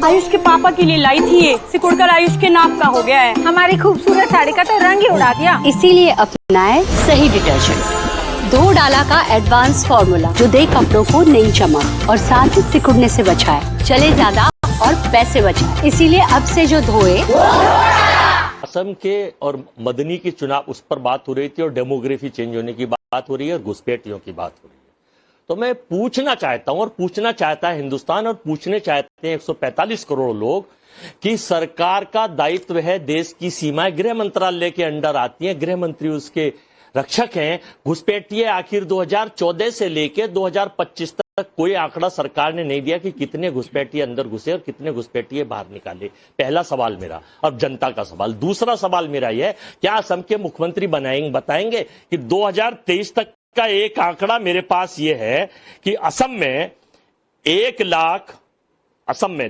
आयुष के पापा के लिए लाई थी ये, सिकुड़कर आयुष के नाक का हो गया है। हमारी खूबसूरत साड़ी का तो रंग ही उड़ा दिया। इसीलिए अपनाए सही डिटर्जेंट, 2 डाला का एडवांस फॉर्मूला जो दे कपड़ों को नई चमक और साथ ही सिकुड़ने से बचाए, चले ज्यादा और पैसे बचाए। इसीलिए अब से जो धोए। असम के और मदनी के चुनाव उस पर बात हो रही थी और डेमोग्राफी चेंज होने की बात हो रही है और घुसपैठियों की बात हो रही है। तो मैं पूछना चाहता हूं और पूछना चाहता है हिंदुस्तान और पूछने चाहते हैं 145 करोड़ लोग कि सरकार का दायित्व है, देश की सीमाएं गृह मंत्रालय के अंडर आती हैं, गृह मंत्री उसके रक्षक हैं। घुसपैठिए आखिर 2014 से लेकर 2025 तक कोई आंकड़ा सरकार ने नहीं दिया कि कितने घुसपैठिए अंदर घुसे और कितने घुसपैठिए बाहर निकाले। पहला सवाल मेरा। अब जनता का सवाल, दूसरा सवाल मेरा यह, क्या असम के मुख्यमंत्री बताएंगे कि 2023 तक का एक आंकड़ा मेरे पास यह है कि असम में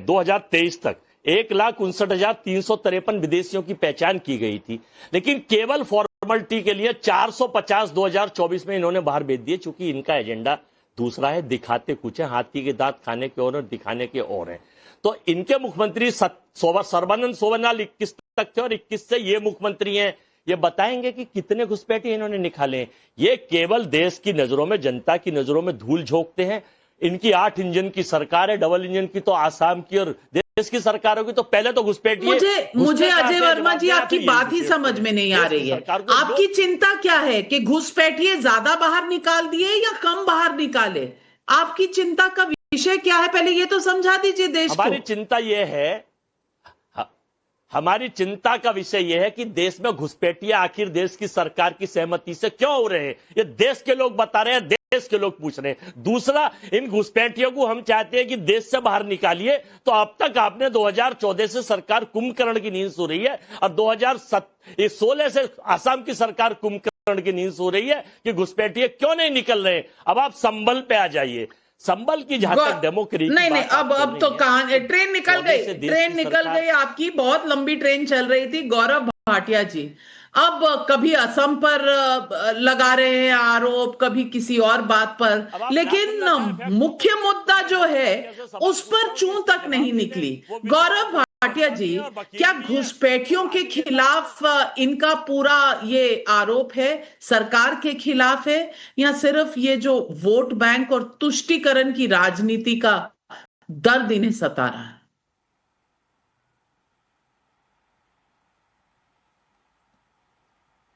2023 तक 1,59,353 विदेशियों की पहचान की गई थी, लेकिन केवल फॉर्मेलिटी के लिए 450 2024 में इन्होंने बाहर भेज दिए, चूंकि इनका एजेंडा दूसरा है, दिखाते कुछ है, हाथी के दांत खाने के और दिखाने के और हैं। तो इनके मुख्यमंत्री सर्बानंद सोनोवाल 21 तक थे और 21 से ये मुख्यमंत्री हैं। ये बताएंगे कि कितने घुसपैठिए इन्होंने निकाले। ये केवल देश की नजरों में, जनता की नजरों में धूल झोंकते हैं। इनकी 8 इंजन की सरकार है, डबल इंजन की तो आसाम की और देश की सरकार होगी। तो पहले तो घुसपैठिए। मुझे अजय वर्मा जी आपकी बात ही समझ में नहीं आ रही है। आपकी चिंता क्या है कि घुसपैठिए ज्यादा बाहर निकाल दिए या कम बाहर निकाले? आपकी चिंता का विषय क्या है, पहले ये तो समझा दीजिए देश को। हमारी चिंता का विषय यह है कि देश में घुसपैठिए आखिर देश की सरकार की सहमति से क्यों हो रहे हैं। ये देश के लोग बता रहे हैं, देश के लोग पूछ रहे हैं। दूसरा, इन घुसपैठियों को हम चाहते हैं कि देश से बाहर निकालिए। तो अब तक आपने 2014 से सरकार कुंभकर्ण की नींद सो रही है और 2016 से आसाम की सरकार कुंभकर्ण की नींद सो रही है कि घुसपैठिए क्यों नहीं निकल रहे। अब आप संभल पे आ जाइए। संभल की जहां तक डेमोक्रेसी नहीं, अब तो कहां ट्रेन निकल गई आपकी बहुत लंबी ट्रेन चल रही थी। गौरव भाटिया जी अब कभी असम पर लगा रहे हैं आरोप, कभी किसी और बात पर, लेकिन मुख्य मुद्दा जो है उस पर चूं तक नहीं निकली। गौरव भाटिया जी, क्या घुसपैठियों के खिलाफ इनका पूरा ये आरोप है सरकार के खिलाफ है, या सिर्फ ये जो वोट बैंक और तुष्टीकरण की राजनीति का दर्द इन्हें सता रहा है?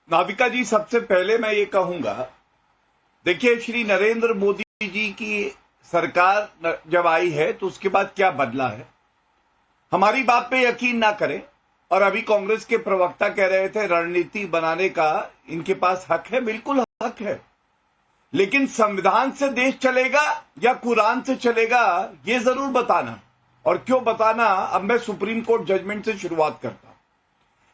नाविका जी, सबसे पहले मैं ये कहूंगा, देखिए श्री नरेंद्र मोदी जी की सरकार जब आई है तो उसके बाद क्या बदला है। हमारी बात पे यकीन ना करें। और अभी कांग्रेस के प्रवक्ता कह रहे थे रणनीति बनाने का इनके पास हक है, बिल्कुल हक है, लेकिन संविधान से देश चलेगा या कुरान से चलेगा ये जरूर बताना। और क्यों बताना, अब मैं सुप्रीम कोर्ट जजमेंट से शुरुआत करता हूं।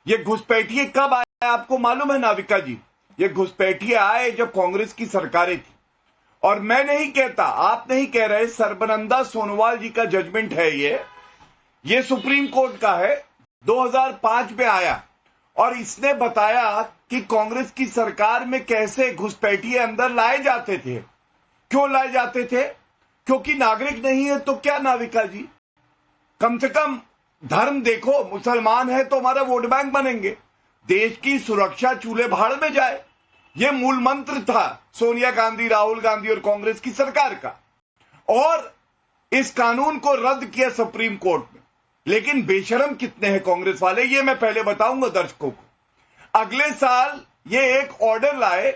ये घुसपैठिए कब आए आपको मालूम है नाविका जी? ये घुसपैठिए आए जब कांग्रेस की सरकारें थी। और मैं नहीं कहता, आप नहीं कह रहे, सर्बानंदा सोनोवाल जी का जजमेंट है ये सुप्रीम कोर्ट का है, 2005 में आया। और इसने बताया कि कांग्रेस की सरकार में कैसे घुसपैठिए अंदर लाए जाते थे। क्यों लाए जाते थे? क्योंकि नागरिक नहीं है तो क्या नाविका जी, कम से कम धर्म देखो, मुसलमान है तो हमारा वोट बैंक बनेंगे, देश की सुरक्षा चूल्हे भाड़ में जाए। यह मूल मंत्र था सोनिया गांधी, राहुल गांधी और कांग्रेस की सरकार का। और इस कानून को रद्द किया सुप्रीम कोर्ट में। लेकिन बेशरम कितने हैं कांग्रेस वाले, ये मैं पहले बताऊंगा दर्शकों को। अगले साल ये एक ऑर्डर लाए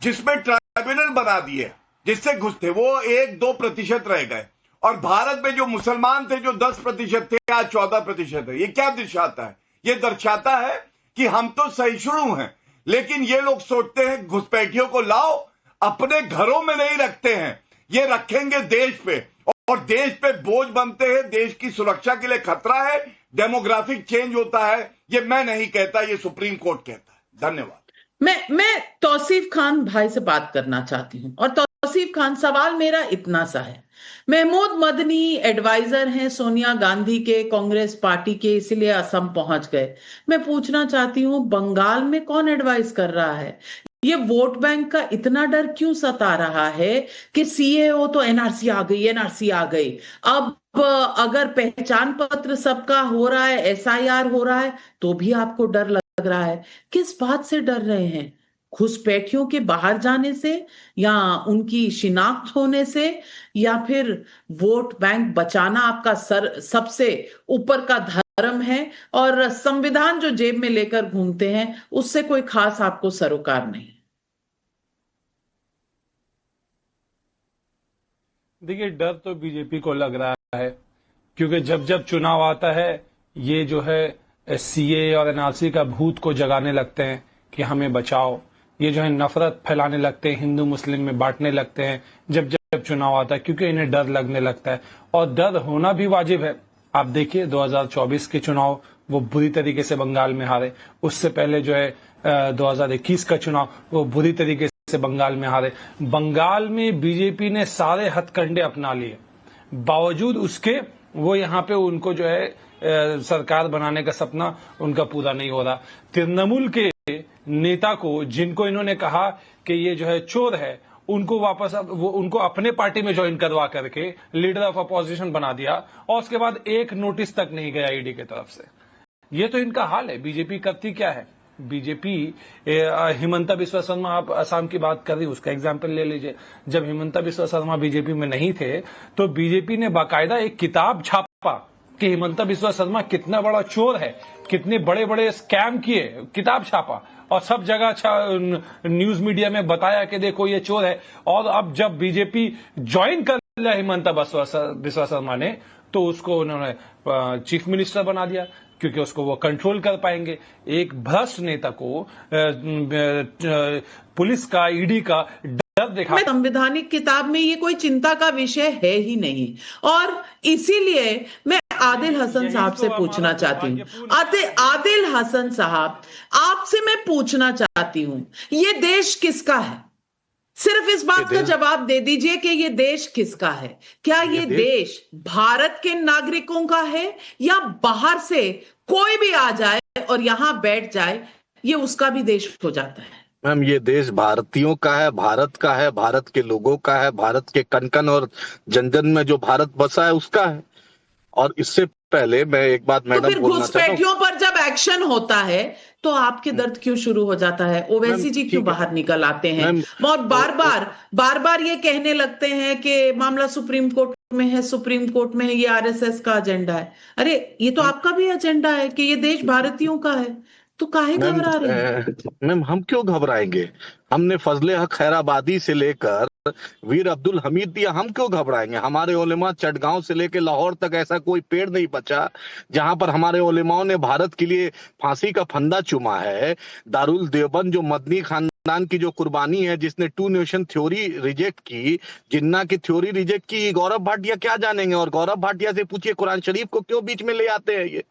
जिसमें ट्राइब्यूनल बना दिए, जिससे घुसते वो 1-2% रह गए। और भारत में जो मुसलमान थे, जो 10% थे, आज 14% है। ये क्या दर्शाता है? ये दर्शाता है कि हम तो सहिष्णु हैं, लेकिन ये लोग सोचते हैं घुसपैठियों को लाओ, अपने घरों में नहीं रखते हैं, ये रखेंगे देश पे, और देश पे बोझ बनते हैं, देश की सुरक्षा के लिए खतरा है, डेमोग्राफिक चेंज होता है। ये मैं नहीं कहता, ये सुप्रीम कोर्ट कहता है। धन्यवाद। मैं तौसीफ खान भाई से बात करना चाहती हूं। और तौसीफ खान, सवाल मेरा इतना सा है, महमूद मदनी एडवाइजर हैं सोनिया गांधी के, कांग्रेस पार्टी के, इसलिए असम पहुंच गए। मैं पूछना चाहती हूं, बंगाल में कौन एडवाइस कर रहा है? ये वोट बैंक का इतना डर क्यों सता रहा है कि सीए हो तो एनआरसी आ गई, एनआरसी आ गई। अब अगर पहचान पत्र सबका हो रहा है, एसआईआर हो रहा है, तो भी आपको डर लग रहा है। किस बात से डर रहे हैं? घुसपैठियों के बाहर जाने से, या उनकी शिनाख्त होने से, या फिर वोट बैंक बचाना आपका सबसे ऊपर का धर्म है और संविधान जो जेब में लेकर घूमते हैं उससे कोई खास आपको सरोकार नहीं? देखिए, डर तो बीजेपी को लग रहा है, क्योंकि जब जब चुनाव आता है ये जो है सीए और एनआरसी का भूत को जगाने लगते हैं कि हमें बचाओ। ये जो है नफरत फैलाने लगते हैं, हिंदू मुस्लिम में बांटने लगते हैं जब जब चुनाव आता है, क्योंकि इन्हें डर लगने लगता है। और डर होना भी वाजिब है। आप देखिए 2024 के चुनाव वो बुरी तरीके से बंगाल में हारे, उससे पहले जो है 2021 का चुनाव वो बुरी तरीके से बंगाल में हारे। बंगाल में बीजेपी ने सारे हथकंडे अपना लिए, बावजूद उसके वो यहाँ पे उनको जो है सरकार बनाने का सपना उनका पूरा नहीं हो रहा। तृणमूल के नेता को, जिनको इन्होंने कहा कि ये जो है चोर है, उनको वापस वो उनको अपने पार्टी में ज्वाइन करवा करके लीडर ऑफ अपोजिशन बना दिया, और उसके बाद एक नोटिस तक नहीं गया ईडी की तरफ से। ये तो इनका हाल है। बीजेपी करती क्या है? बीजेपी हिमंता बिस्वा शर्मा, आप असम की बात कर रही, उसका एग्जाम्पल ले लीजिए। जब हिमंता बिस्वा शर्मा बीजेपी में नहीं थे तो बीजेपी ने बाकायदा एक किताब छापा कि हिमंता बिस्वा शर्मा कितना बड़ा चोर है, कितने बड़े बड़े स्कैम किए, किताब छापा और सब जगह न्यूज मीडिया में बताया कि देखो ये चोर है। और अब जब बीजेपी ज्वाइन कर लिया हिमंता बिस्वा शर्मा ने, तो उसको उन्होंने चीफ मिनिस्टर बना दिया, क्योंकि उसको वो कंट्रोल कर पाएंगे। एक भ्रष्ट नेता को पुलिस का, ईडी का डर दिखा। संवैधानिक किताब में ये कोई चिंता का विषय है ही नहीं, और इसीलिए मैं आदिल हसन साहब से पूछना चाहती हूँ। आदिल हसन साहब, आपसे मैं पूछना चाहती हूँ, ये देश किसका है? सिर्फ इस बात का जवाब दे दीजिए कि ये देश किसका है। क्या ये देश भारत के नागरिकों का है, या बाहर से कोई भी आ जाए और यहां बैठ जाए ये उसका भी देश हो जाता है? मैम, ये देश भारतीयों का है, भारत का है, भारत के लोगों का है, भारत के कण कण और जन जन में जो भारत बसा है उसका है। और इससे पहले मैं एक बात मैडम बोलना चाहता हूं। घुसपैठियों पर जब एक्शन होता है तो आपके दर्द क्यों शुरू हो जाता है? ओवैसी जी क्यों बाहर निकल आते हैं और बार बार ये कहने लगते हैं कि मामला सुप्रीम कोर्ट में है, सुप्रीम कोर्ट में है, ये आरएसएस का एजेंडा है। अरे ये तो आपका भी एजेंडा है कि ये देश भारतीयों का है, तो काहे घबरा रहे हैं? मैम, हम क्यों घबराएंगे? हमने फजले हक खैराबादी से लेकर वीर अब्दुल हमीद दिया, हम क्यों घबराएंगे? हमारे उलेमा चटगांव से लेकर लाहौर तक ऐसा कोई पेड़ नहीं बचा जहां पर हमारे उलेमाओं ने भारत के लिए फांसी का फंदा चूमा है। दारुल देवबंद जो मदनी खानदान की जो कुर्बानी है, जिसने टू नेशन थ्योरी रिजेक्ट की, जिन्ना की थ्योरी रिजेक्ट की, गौरव भाटिया क्या जानेंगे? और गौरव भाटिया से पूछिए कुरान शरीफ को क्यों बीच में ले आते हैं ये?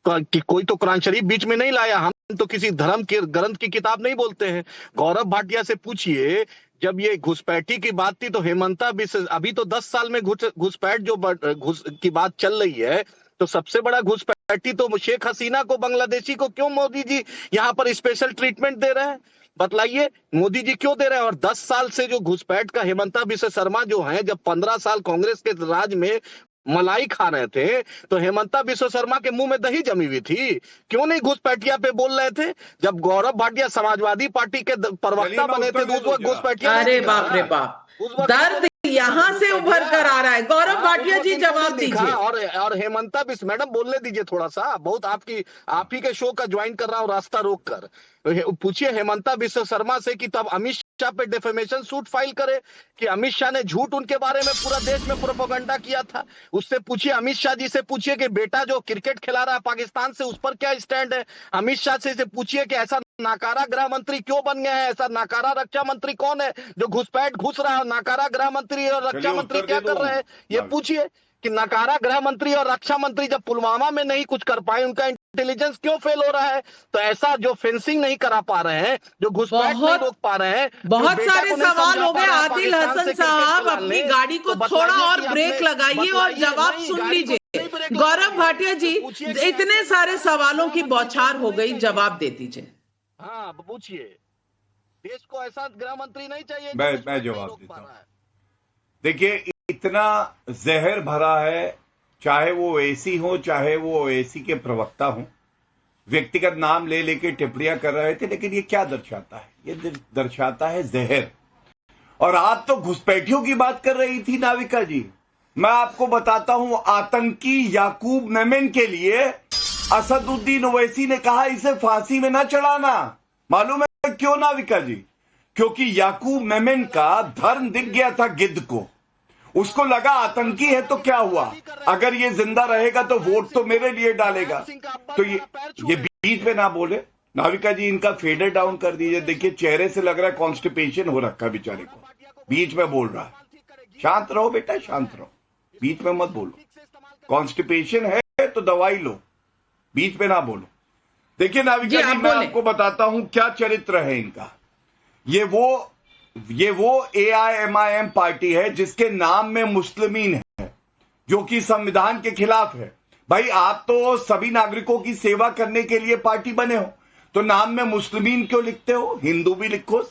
कि कोई तो कुरान शरीफ बीच में नहीं लाया, हम तो किसी धर्म के ग्रंथ की किताब नहीं बोलते हैं। गौरव भाटिया से पूछिए, जब ये घुसपैठी की बात थी तो हेमंता अभी तो 10 साल में घुसपैठ जो घुस की बात चल रही है, तो सबसे बड़ा घुसपैठी तो शेख हसीना को, बांग्लादेशी को क्यों मोदी जी यहाँ पर स्पेशल ट्रीटमेंट दे रहे हैं? बतलाइए, मोदी जी क्यों दे रहे हैं? और 10 साल से जो घुसपैठ का हेमंता बिस्वा शर्मा जो है, जब 15 साल कांग्रेस के राज में मलाई खा रहे थे तो हेमंता बिस्वा शर्मा के मुंह में दही जमी हुई थी। क्यों नहीं घुसपैठिया पे बोल रहे थे? जब गौरव भाटिया समाजवादी पार्टी के प्रवक्ता बने थे तो उस वक्त घुसपैठिया। अरे बाप रे बाप, दर्द यहाँ से उभर कर आ रहा है। गौरव भाटिया जी जवाब दीजिए। और हेमंता बिस्वा मैडम बोलने दीजिए थोड़ा सा, बहुत आप ही के शो का ज्वाइन कर रहा हूँ रास्ता रोक कर। पूछिए हेमंता बिस्वा शर्मा से कि तब अमित शाह पे डिफेमेशन सूट फाइल करे कि अमित शाह ने झूठ उनके बारे में पूरा देश में प्रोपेगेंडा किया था। उससे पूछिए, अमित शाह जी से पूछिए कि बेटा जो क्रिकेट खिला रहा है पाकिस्तान से, उस पर क्या स्टैंड है? अमित शाह से पूछिए कि ऐसा नाकारा गृह मंत्री क्यों बन गया है? ऐसा नाकारा रक्षा मंत्री कौन है जो घुसपैठ घुस रहा है? नाकारा गृह मंत्री और रक्षा मंत्री क्या कर रहे हैं ये पूछिए। कि नकारा गृह मंत्री और रक्षा मंत्री जब पुलवामा में नहीं कुछ कर पाए, उनका इंटेलिजेंस क्यों फेल हो रहा है? तो ऐसा जो फेंसिंग नहीं करा पा रहे हैं, जो घुसपैठ नहीं रोक पा रहे हैं, बहुत सारे सवाल हो गए। आदिल हसन साहब, अपनी गाड़ी को थोड़ा और ब्रेक लगाइए और जवाब सुन लीजिए। गौरव भाटिया जी, इतने सारे सवालों की बौछार हो गई, जवाब दे दीजिए। हाँ पूछिए। देश को ऐसा गृह मंत्री नहीं चाहिए जो मैं देश में जवाब रोक देता पा हूं। रहा है। देखिए, इतना जहर भरा है, चाहे वो ओवैसी हो चाहे वो ओवैसी के प्रवक्ता हो, व्यक्तिगत नाम ले लेके टिप्पणियां कर रहे थे, लेकिन ये क्या दर्शाता है? ये दर्शाता है जहर। और आप तो घुसपैठियों की बात कर रही थी नाविका जी। मैं आपको बताता हूं, आतंकी याकूब मेमन के लिए असदुद्दीन ओवैसी ने कहा इसे फांसी में ना चढ़ाना। मालूम है क्यों नाविका जी? क्योंकि याकूब मेमन का धर्म दिख गया था गिद्ध को। उसको लगा आतंकी है तो क्या हुआ, अगर ये जिंदा रहेगा तो वोट तो मेरे लिए डालेगा। तो ये बीच में ना बोले नाविका जी, इनका फेडर डाउन कर दीजिए। देखिए, चेहरे से लग रहा है कॉन्स्टिपेशन हो रखा बेचारे को, बीच में बोल रहा है। शांत रहो बेटा, शांत रहो, बीच में मत बोलो। कॉन्स्टिपेशन है तो दवाई लो, बीच में ना बोलो। देखिए नाविका जी, मैं आपको बताता हूं क्या चरित्र है इनका। ये वो AIMIM पार्टी है जिसके नाम में मुस्लिमीन है, जो कि संविधान के खिलाफ है। भाई, आप तो सभी नागरिकों की सेवा करने के लिए पार्टी बने हो, तो नाम में मुस्लिमीन क्यों लिखते हो? हिंदू भी लिखो,